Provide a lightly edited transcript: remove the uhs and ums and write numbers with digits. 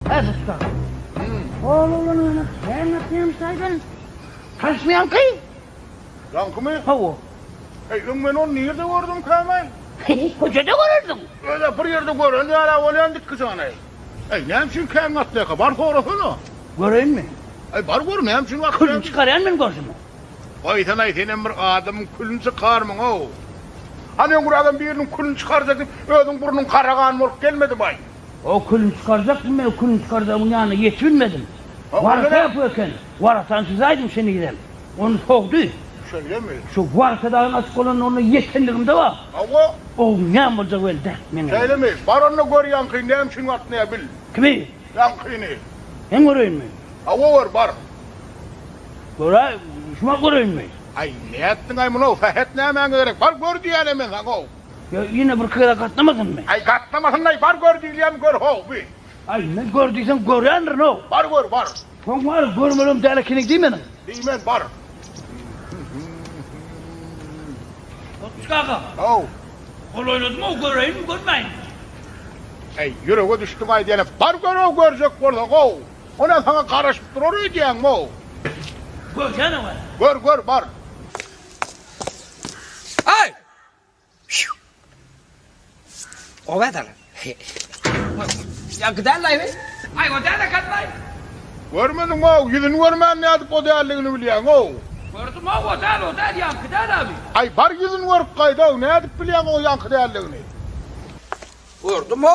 Hadi usta. Oğlum sen yapayım saydın. Taşmayan kıyı. Yankı mı? Hava. Ben onu nerede gördüm Kemal? Kocada görürdüm. Öyle bir yerde görün ya olan dik kızana. Ne hemşin Kemal atlayaka var fotoğrafını. Göreyim mi? Var görüm hemşin bak. Kılını çıkarayan ben görsün. Ayten bir adamın külünü çıkarmın o. Hani bir adam birinin külünü çıkaracak ödün burnun karagan olup gelmedi bay. O kılını çıkaracaktım ben, o kılını çıkaracağımın yanına yetişmedim. Varsa yapıyorken, varatansız aydım seni gidelim. Onu soğuktu. Şöyle mi? Şu varsa dağın açık olan onun yetenliğimde var. Ama O ne olacak öyle dert şöyle mi? Var onu gör yankıyı ne hemşin atlayabil. Kimi? Yankıyını. Hem göreyim mi? Hava var. Göreyim, şuna göreyim mi? Ay ne ettin ay bunu? Fehet ne hemen gerek? Var gör diyen hemen o. Ya yine bir kıyıda katlamadın mı? Ay katlamasın ay var gör diyen gör ho bir. Ay ne gördüysen görendir o. Var gör var. Son var görmedim delekini değil mi? Değmen var. Kaka. Oh. Kol oynadım o göreyim görmeyin. Ay yüreğe düştüm ay diyene. Var gör o görecek burada o. Ona sana karışıp durur diyen o. Görsene var. Gör var. Ay! O vedar. Ya giderler mi? Ay o derler kadar. Görmedin o. Yüzünü görmeyen ne adıp o değerliğini biliyen o. Gördüm o der ya gider abi. Ay var yüzünü görüp kaydı o. Ne adıp biliyen o yankı değerliğini. Gördüm o.